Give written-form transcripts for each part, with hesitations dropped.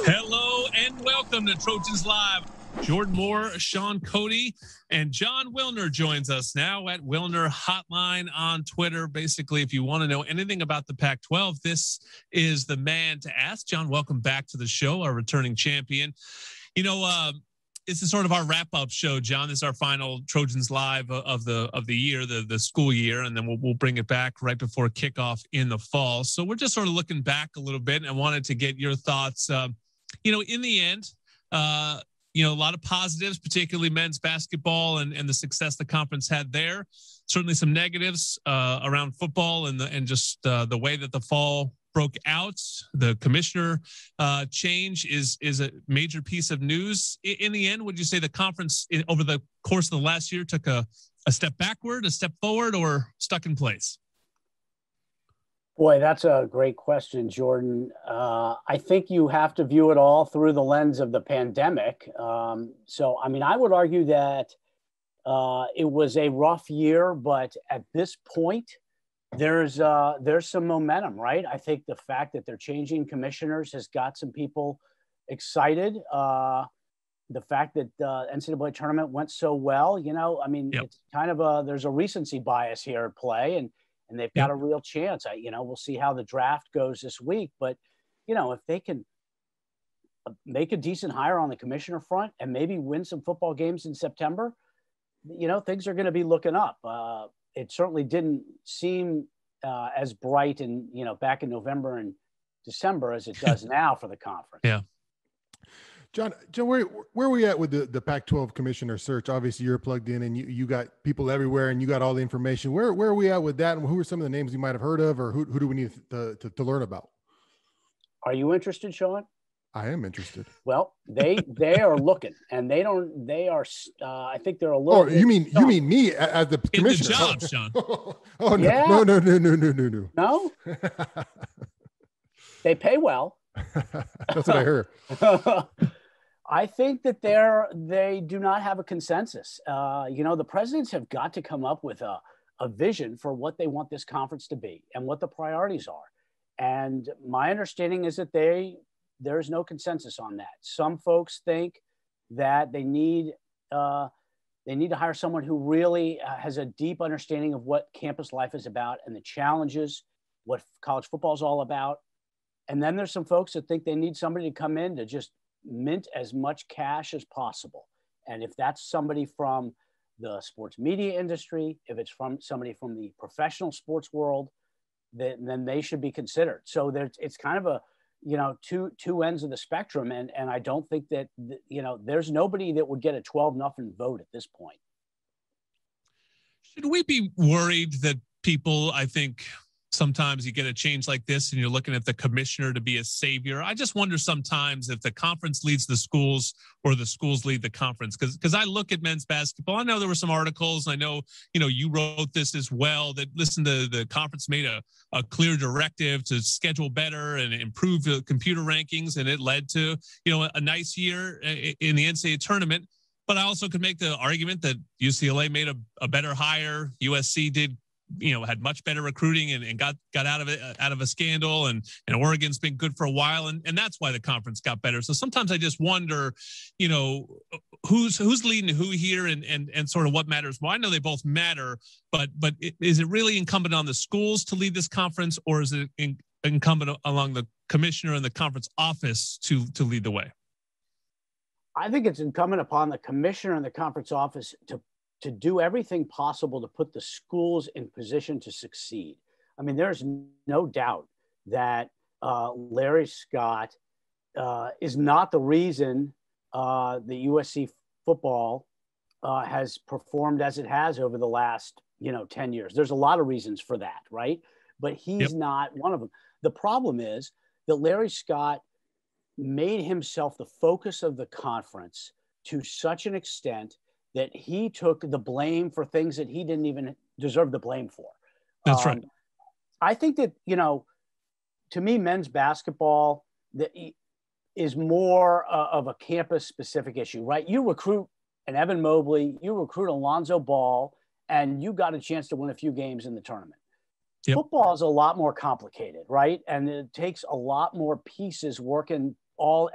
Hello and welcome to Trojans Live. Jordan Moore, Sean Cody, and Jon Wilner joins us now at Wilner Hotline on Twitter. Basically, if you want to know anything about the Pac-12, this is the man to ask. Jon, welcome back to the show, our returning champion. You know, this is sort of our wrap-up show, Jon. This is our final Trojans Live of the year, the school year, and then we'll bring it back right before kickoff in the fall. So we're just sort of looking back a little bit and wanted to get your thoughts. You know, in the end, you know, a lot of positives, particularly men's basketball and the success the conference had there. Certainly some negatives around football and just the way that the fall broke out. The commissioner change is a major piece of news. In the end, would you say the conference over the course of the last year took a step backward, a step forward, or stuck in place? Boy, that's a great question, Jordan. I think you have to view it all through the lens of the pandemic. So, I mean, I would argue that it was a rough year, but at this point, there's some momentum, right? I think the fact that they're changing commissioners has got some people excited. The fact that the NCAA tournament went so well, you know, I mean, It's kind of there's a recency bias here at play, and they've got a real chance. You know, we'll see how the draft goes this week, but you know, if they can make a decent hire on the commissioner front and maybe win some football games in September, you know, things are going to be looking up. It certainly didn't seem as bright back in November and December as it does now for the conference. Yeah. Jon, where are we at with the Pac-12 commissioner search? Obviously, you're plugged in, and you got people everywhere, and you got all the information. Where are we at with that, and who are some of the names you might have heard of, or who do we need to learn about? Are you interested, Sean? I am interested. Well, they are looking, and they are. I think they're a little. Oh, you mean me as the commissioner? In the job, Sean. Oh no, yeah. No. No. They pay well. That's what I heard. I think that they do not have a consensus. You know, the presidents have got to come up with a vision for what they want this conference to be and what the priorities are. And my understanding is that there's no consensus on that. Some folks think that they need to hire someone who really has a deep understanding of what campus life is about and the challenges, what college football is all about. And then there's some folks that think they need somebody to come in to just mint as much cash as possible. And if that's somebody from the sports media industry, if it's from somebody from the professional sports world, then they should be considered. So it's kind of a, you know, two ends of the spectrum. And I don't think that, you know, there's nobody that would get a 12-0 vote at this point. Should we be worried that people, I think, sometimes you get a change like this and you're looking at the commissioner to be a savior? I just wonder sometimes if the conference leads the schools or the schools lead the conference. Because I look at men's basketball. I know there were some articles. I know, you know, you wrote this as well, that listen, the conference made a clear directive to schedule better and improve the computer rankings. And it led to, you know, a nice year in the NCAA tournament. But I also could make the argument that UCLA made a better hire. USC did, you know, had much better recruiting and got out of a scandal, and Oregon's been good for a while, and that's why the conference got better. So sometimes I just wonder, you know, who's leading who here and sort of what matters more. I know they both matter, but is it really incumbent on the schools to lead this conference, or is it incumbent along the commissioner and the conference office to lead the way? I think it's incumbent upon the commissioner and the conference office to do everything possible to put the schools in position to succeed. I mean, there's no doubt that Larry Scott is not the reason the USC football has performed as it has over the last, 10 years. There's a lot of reasons for that, right? But he's not one of them. The problem is that Larry Scott made himself the focus of the conference to such an extent that he took the blame for things that he didn't even deserve the blame for. That's right. I think that, to me, men's basketball is more of a campus-specific issue, right? You recruit an Evan Mobley, you recruit Alonzo Ball, and you got a chance to win a few games in the tournament. Yep. Football is a lot more complicated, right? And it takes a lot more pieces working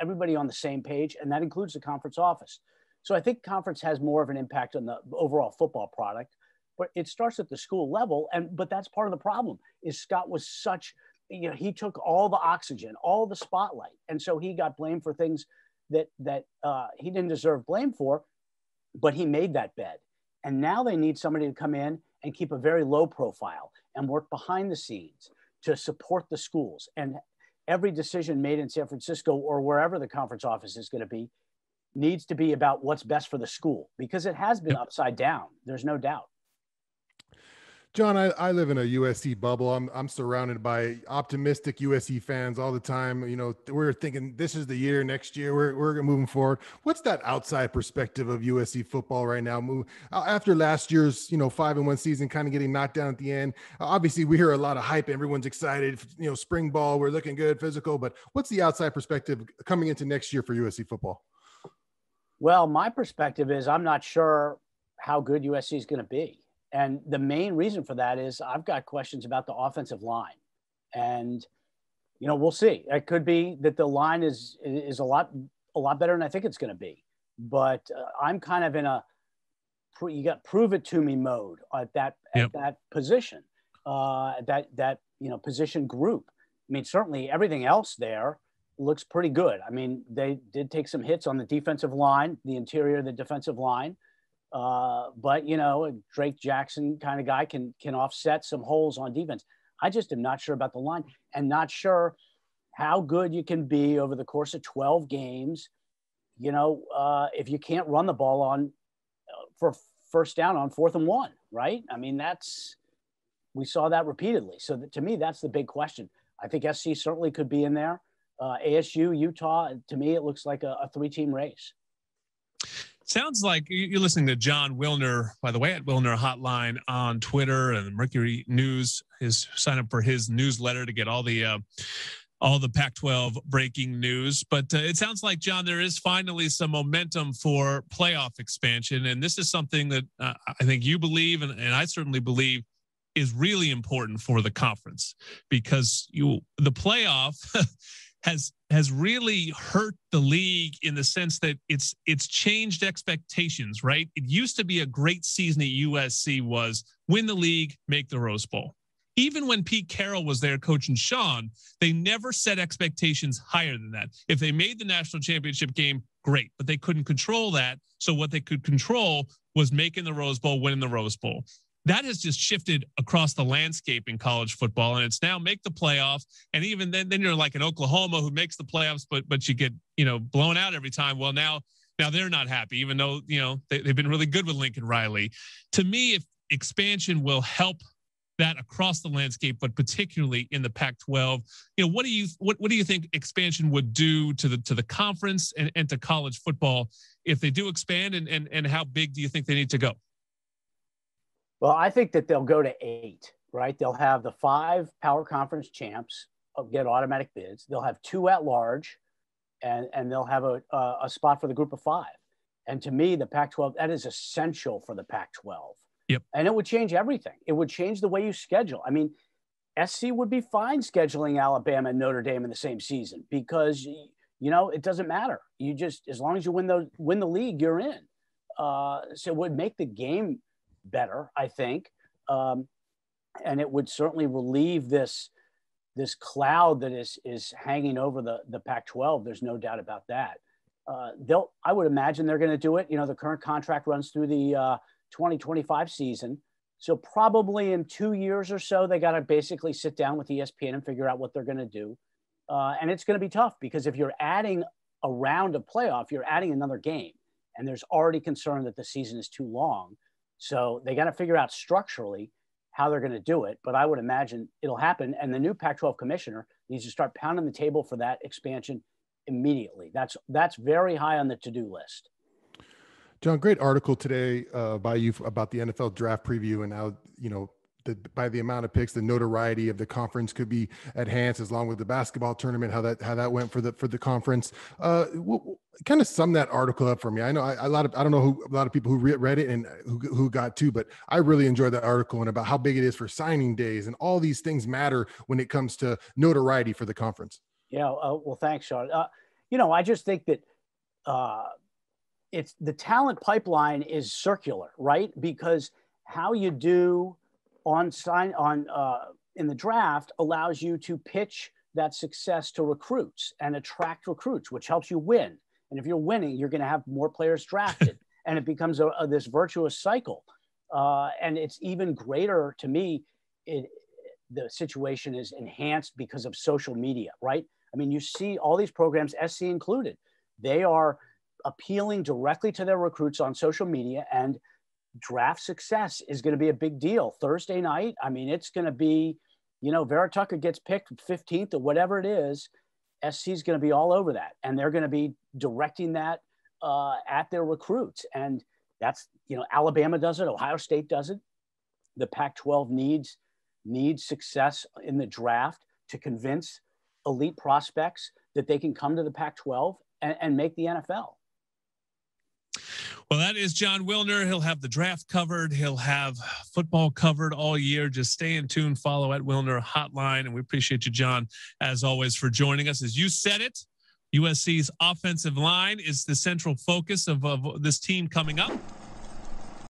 everybody on the same page, and that includes the conference office. So I think conference has more of an impact on the overall football product, but it starts at the school level. But that's part of the problem is Scott was such, he took all the oxygen, all the spotlight. And so he got blamed for things that he didn't deserve blame for, but he made that bed. And now they need somebody to come in and keep a very low profile and work behind the scenes to support the schools. And every decision made in San Francisco or wherever the conference office is going to be needs to be about what's best for the school, because it has been upside down. There's no doubt. Jon, I live in a USC bubble. I'm surrounded by optimistic USC fans all the time. We're thinking this is the year, next year we're moving forward. What's that outside perspective of USC football right now? After last year's 5-1 season, kind of getting knocked down at the end. Obviously, we hear a lot of hype. Everyone's excited. Spring ball, we're looking good, physical. But what's the outside perspective coming into next year for USC football? Well, my perspective is I'm not sure how good USC is going to be. And the main reason for that is I've got questions about the offensive line. And, we'll see. It could be that the line is a lot better than I think it's going to be. But I'm kind of in you got prove it to me mode at that position, that position group. I mean, certainly everything else there looks pretty good. I mean, they did take some hits on the defensive line, the interior of the defensive line. But a Drake Jackson kind of guy can offset some holes on defense. I just am not sure about the line and not sure how good you can be over the course of 12 games. If you can't run the ball on for first down on 4th and 1, right? I mean, we saw that repeatedly. So to me, that's the big question. I think SC certainly could be in there. ASU, Utah, to me, it looks like a 3-team race. Sounds like you're listening to Jon Wilner, by the way, at Wilner Hotline on Twitter and Mercury News. Sign up for his newsletter to get all the Pac-12 breaking news. But it sounds like, Jon, there is finally some momentum for playoff expansion. And this is something that I think you believe, and I certainly believe, is really important for the conference, because the playoff has really hurt the league in the sense that it's changed expectations, right? It used to be a great season at USC was win the league, make the Rose Bowl. Even when Pete Carroll was there coaching Sean, they never set expectations higher than that. If they made the national championship game, great, but they couldn't control that. So what they could control was making the Rose Bowl, winning the Rose Bowl. That has just shifted across the landscape in college football, and it's now make the playoffs. And even then you're like in Oklahoma, who makes the playoffs, but you get blown out every time. Well, now they're not happy, even though they've been really good with Lincoln Riley. To me, if expansion will help that across the landscape, but particularly in the Pac-12, what do you think expansion would do to the conference and to college football if they do expand, and how big do you think they need to go? Well, I think that they'll go to 8, right? They'll have the 5 power conference champs get automatic bids. They'll have 2 at large, and they'll have a spot for the group of 5. And to me, the Pac-12, that is essential for the Pac-12. Yep. And it would change everything. It would change the way you schedule. I mean, SC would be fine scheduling Alabama and Notre Dame in the same season, because, it doesn't matter. You just, as long as you win the league, you're in. So it would make the game better, I think. And it would certainly relieve this cloud that is hanging over the Pac-12. There's no doubt about that. I would imagine they're going to do it. The current contract runs through the 2025 season. So probably in 2 years or so, they got to basically sit down with ESPN and figure out what they're going to do. And it's going to be tough, because if you're adding a round of playoff, you're adding another game. And there's already concern that the season is too long. So they got to figure out structurally how they're going to do it. But I would imagine it'll happen. And the new Pac-12 commissioner needs to start pounding the table for that expansion immediately. That's very high on the to-do list. Jon, great article today by you about the NFL draft preview and how, by the amount of picks, the notoriety of the conference could be enhanced, as long with the basketball tournament, how that went for the conference. Kind of sum that article up for me. I know I don't know a lot of people who read it and who got to, but I really enjoyed that article, and about how big it is for signing days, and all these things matter when it comes to notoriety for the conference. Yeah. Well, thanks, Sean. I just think that it's the talent pipeline is circular, right? Because how you do in the draft allows you to pitch that success to recruits and attract recruits, which helps you win. And if you're winning, you're going to have more players drafted, and it becomes this virtuous cycle. And it's even greater to me. The situation is enhanced because of social media, right? I mean, you see all these programs, SC included, they are appealing directly to their recruits on social media, and draft success is going to be a big deal. Thursday night, I mean, it's going to be, Vera Tucker gets picked 15th or whatever it is. SC is going to be all over that, and they're going to be directing that at their recruits. And that's, Alabama does it, Ohio State does it. The Pac-12 needs success in the draft to convince elite prospects that they can come to the Pac-12 and make the NFL. Well, that is Jon Wilner. He'll have the draft covered. He'll have football covered all year. Just stay in tune. Follow at Wilner Hotline. And we appreciate you, John, as always, for joining us. As you said it, USC's offensive line is the central focus of this team coming up.